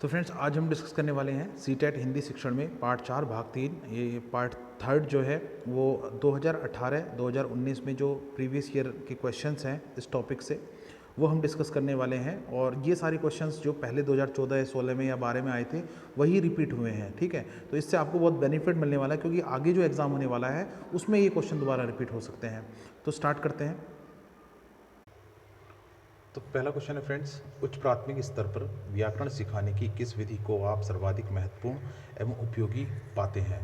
तो फ्रेंड्स आज हम डिस्कस करने वाले हैं सीटेट हिंदी शिक्षण में पार्ट 4 भाग 3। ये पार्ट थर्ड जो है वो 2018-2019 में जो प्रीवियस ईयर के क्वेश्चंस हैं इस टॉपिक से वो हम डिस्कस करने वाले हैं। और ये सारे क्वेश्चंस जो पहले 2014-16 में या 12 में आए थे वही रिपीट हुए हैं। ठीक है, तो इससे आपको बहुत बेनिफिट मिलने वाला है क्योंकि आगे जो एग्ज़ाम होने वाला है उसमें ये क्वेश्चन दोबारा रिपीट हो सकते हैं। तो स्टार्ट करते हैं। तो पहला क्वेश्चन है फ्रेंड्स, उच्च प्राथमिक स्तर पर व्याकरण सिखाने की किस विधि को आप सर्वाधिक महत्वपूर्ण एवं उपयोगी पाते हैं?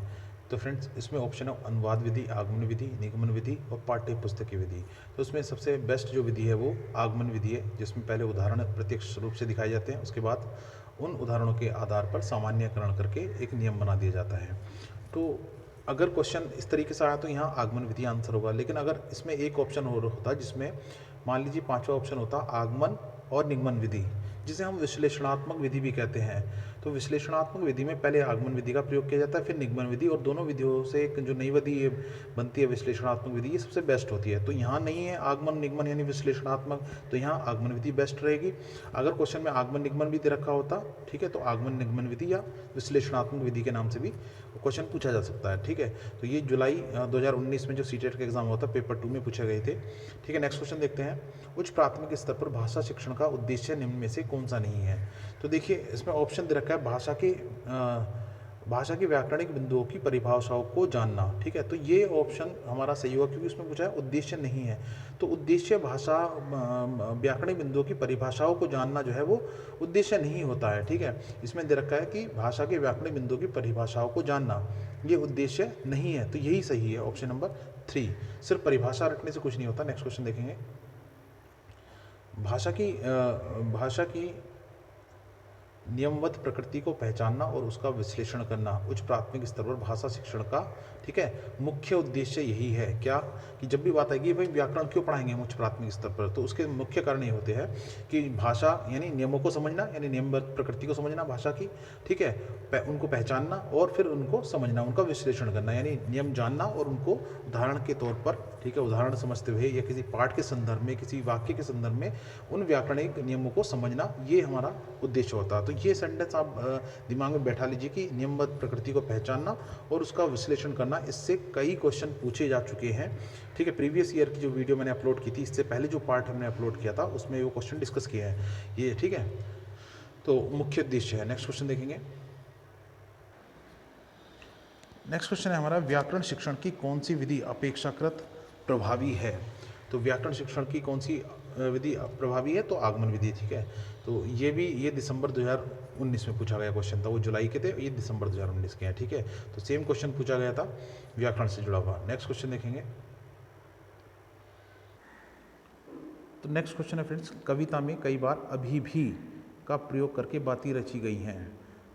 तो फ्रेंड्स इसमें ऑप्शन है अनुवाद विधि, आगमन विधि, निगमन विधि और पाठ्य पुस्तकीय विधि। तो इसमें सबसे बेस्ट जो विधि है वो आगमन विधि है, जिसमें पहले उदाहरण प्रत्यक्ष रूप से दिखाए जाते हैं, उसके बाद उन उदाहरणों के आधार पर सामान्यकरण करके एक नियम बना दिया जाता है। तो अगर क्वेश्चन इस तरीके से आया तो यहाँ आगमन विधि आंसर होगा। लेकिन अगर इसमें एक ऑप्शन और होता जिसमें मान लीजिए पांचवा ऑप्शन होता आगमन और निगमन विधि, जिसे हम विश्लेषणात्मक विधि भी कहते हैं। तो विश्लेषणात्मक विधि में पहले आगमन विधि का प्रयोग किया जाता है, फिर निगमन विधि, और दोनों विधियों से एक जो नई विधि ये बनती है विश्लेषणात्मक विधि, ये सबसे बेस्ट होती है। तो यहाँ नहीं है आगमन निगमन यानी विश्लेषणात्मक, तो यहाँ आगमन विधि बेस्ट रहेगी। अगर क्वेश्चन में आगमन निगमन विधि रखा होता, ठीक है, तो आगमन निगमन विधि या विश्लेषणात्मक विधि के नाम से भी क्वेश्चन पूछा जा सकता है। ठीक है, तो ये जुलाई 2019 में जो सीटेट का एग्जाम होता है पेपर 2 में पूछे गए थे। ठीक है, नेक्स्ट क्वेश्चन देखते हैं। उच्च प्राथमिक स्तर पर भाषा शिक्षण का उद्देश्य निम्न में से कौन सा नहीं है? तो देखिए इसमें ऑप्शन दे रखा है भाषा की व्याकरणिक बिंदुओं की परिभाषाओं को जानना। ठीक है, तो ये ऑप्शन हमारा सही होगा क्योंकि उसमें पूछा है उद्देश्य नहीं है। तो उद्देश्य भाषा व्याकरणिक बिंदुओं की परिभाषाओं को जानना जो है वो उद्देश्य नहीं होता है। ठीक है, इसमें दे रखा है कि भाषा के व्याकरणिक बिंदुओं की परिभाषाओं को जानना ये उद्देश्य नहीं है, तो यही सही है ऑप्शन नंबर 3। सिर्फ परिभाषा रखने से कुछ नहीं होता। नेक्स्ट क्वेश्चन देखेंगे। भाषा की नियमबद्ध प्रकृति को पहचानना और उसका विश्लेषण करना उच्च प्राथमिक स्तर पर भाषा शिक्षण का, ठीक है, मुख्य उद्देश्य यही है। क्या कि जब भी बात आएगी भाई व्याकरण क्यों पढ़ाएंगे हम उच्च प्राथमिक स्तर पर, तो उसके मुख्य कारण ये होते हैं कि भाषा यानी नियमों को समझना, यानी नियमबद्ध प्रकृति को समझना भाषा की, ठीक है, उनको पहचानना और फिर उनको समझना, उनका विश्लेषण करना, यानी नियम जानना और उनको उदाहरण के तौर पर, ठीक है, उदाहरण समझते हुए या किसी पाठ के संदर्भ में, किसी वाक्य के संदर्भ में उन व्याकरणिक नियमों को समझना, ये हमारा उद्देश्य होता है। तो ये सेंटेंस आप दिमाग में बैठा लीजिए कि नियमबद्ध प्रकृति को पहचानना और उसका विश्लेषण करना। इससे कई क्वेश्चन पूछे जा चुके हैं। ठीक है, प्रीवियस ईयर की जो वीडियो मैंने अपलोड की थी, इससे पहले जो पार्ट हमने अपलोड किया था उसमें वो क्वेश्चन डिस्कस किया है ये। ठीक है, तो मुख्य उद्देश्य है। नेक्स्ट क्वेश्चन देखेंगे। नेक्स्ट क्वेश्चन है हमारा, व्याकरण शिक्षण की कौन सी विधि अपेक्षाकृत प्रभावी है? तो व्याकरण शिक्षण की कौन सी विधि प्रभावी है? तो आगमन विधि। ठीक है, तो ये दिसंबर 2019 में पूछा गया क्वेश्चन था, वो जुलाई के थे, ये दिसंबर 2019 के हैं। ठीक है, तो सेम क्वेश्चन पूछा गया था व्याकरण से जुड़ा हुआ। नेक्स्ट क्वेश्चन देखेंगे। तो नेक्स्ट क्वेश्चन है फ्रेंड्स, कविता में कई बार अभी भी का प्रयोग करके बातें रची गई हैं।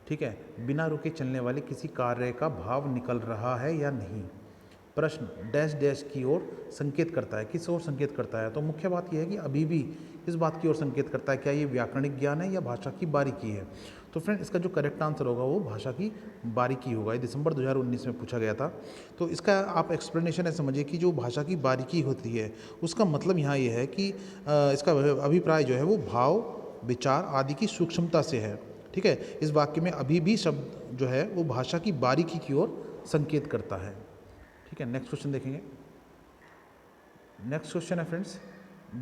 ठीक है, बिना रुके चलने वाले किसी कार्य का भाव निकल रहा है या नहीं? प्रश्न डैश डैश की ओर संकेत करता है, किस ओर संकेत करता है? तो मुख्य बात यह है कि अभी भी किस बात की ओर संकेत करता है, क्या ये व्याकरणिक ज्ञान है या भाषा की बारीकी है? तो फ्रेंड इसका जो करेक्ट आंसर होगा वो भाषा की बारीकी होगा। ये दिसंबर 2019 में पूछा गया था। तो इसका आप एक्सप्लेनेशन है, समझिए कि जो भाषा की बारीकी होती है उसका मतलब यहाँ ये है कि इसका अभिप्राय जो है वो भाव, विचार आदि की सूक्ष्मता से है। ठीक है, इस वाक्य में अभी भी शब्द जो है वो भाषा की बारीकी की ओर संकेत करता है। ठीक है, नेक्स्ट क्वेश्चन देखेंगे। नेक्स्ट क्वेश्चन है फ्रेंड्स,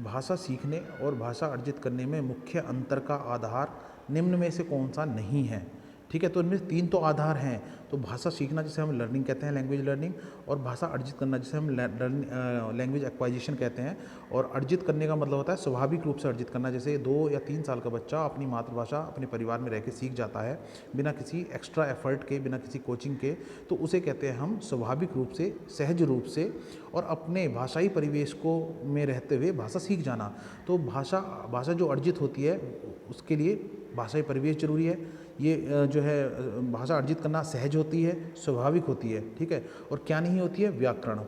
भाषा सीखने और भाषा अर्जित करने में मुख्य अंतर का आधार निम्न में से कौन सा नहीं है? ठीक है, तो इनमें 3 तो आधार हैं। तो भाषा सीखना जिसे हम लर्निंग कहते हैं, लैंग्वेज लर्निंग, और भाषा अर्जित करना जिसे हम लैंग्वेज एक्वाजिशन कहते हैं। और अर्जित करने का मतलब होता है स्वाभाविक रूप से अर्जित करना, जैसे 2 या 3 साल का बच्चा अपनी मातृभाषा अपने परिवार में रह के सीख जाता है बिना किसी एक्स्ट्रा एफर्ट के, बिना किसी कोचिंग के, तो उसे कहते हैं हम स्वाभाविक रूप से, सहज रूप से और अपने भाषाई परिवेश को में रहते हुए भाषा सीख जाना। तो भाषा जो अर्जित होती है उसके लिए भाषाई परिवेश जरूरी है। ये जो है भाषा अर्जित करना सहज होती है, स्वाभाविक होती है। ठीक है, और क्या नहीं होती है? व्याकरण।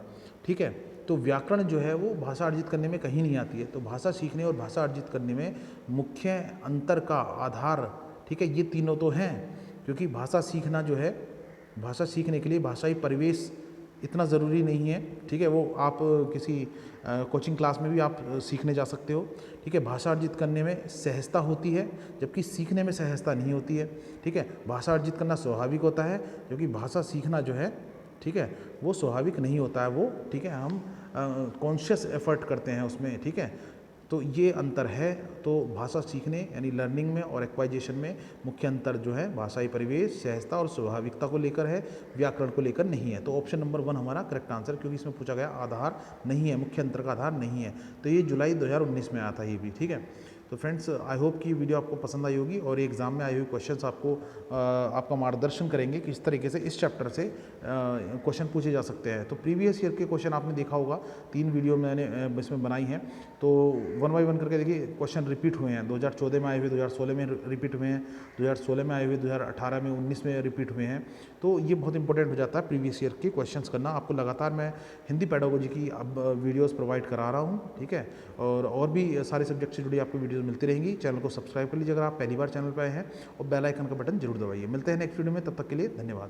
ठीक है, तो व्याकरण जो है वो भाषा अर्जित करने में कहीं नहीं आती है। तो भाषा सीखने और भाषा अर्जित करने में मुख्य अंतर का आधार, ठीक है, ये तीनों तो हैं। क्योंकि भाषा सीखना जो है, भाषा सीखने के लिए भाषाई परिवेश इतना ज़रूरी नहीं है, ठीक है। वो आप किसी कोचिंग क्लास में भी आप सीखने जा सकते हो, ठीक है। भाषा अर्जित करने में सहजता होती है, जबकि सीखने में सहजता नहीं होती है, ठीक है। भाषा अर्जित करना स्वाभाविक होता है, क्योंकि भाषा सीखना जो है, ठीक है, वो स्वाभाविक नहीं होता है वो, ठीक है। हम कॉन्शियस एफर्ट करते हैं उसमें, ठीक है। तो ये अंतर है। तो भाषा सीखने यानी लर्निंग में और एक्वाइजेशन में मुख्य अंतर जो है भाषाई परिवेश, सहजता और स्वाभाविकता को लेकर है, व्याकरण को लेकर नहीं है। तो ऑप्शन नंबर 1 हमारा करेक्ट आंसर, क्योंकि इसमें पूछा गया आधार नहीं है, मुख्य अंतर का आधार नहीं है। तो ये जुलाई 2019 में आया था ये भी, ठीक है। तो फ्रेंड्स, आई होप कि वीडियो आपको पसंद आई होगी और एग्ज़ाम में आए हुए क्वेश्चंस आपको आपका मार्गदर्शन करेंगे किस तरीके से इस चैप्टर से क्वेश्चन पूछे जा सकते हैं। तो प्रीवियस ईयर के क्वेश्चन आपने देखा होगा, 3 वीडियो मैंने इसमें बनाई हैं, तो 1 बाय 1 करके देखिए क्वेश्चन रिपीट हुए हैं। 2014 में आए हुए, 2016 में रिपीट हुए हैं, 2016 में आए हुए, 2018 में, 19 में रिपीट हुए हैं। तो ये बहुत इंपॉर्टेंट हो जाता है प्रीवियस ईयर के क्वेश्चंस करना। आपको लगातार मैं हिंदी पेडागोजी की अब वीडियोस प्रोवाइड करा रहा हूँ, ठीक है। और भी सारे सब्जेक्ट से जुड़ी आपको वीडियोस मिलती रहेंगी। चैनल को सब्सक्राइब कर लीजिए अगर आप पहली बार चैनल पर आए हैं, और बेल आइकन का बटन जरूर दबाइए। मिलते हैं नेक्स्ट वीडियो में, तब तक के लिए धन्यवाद।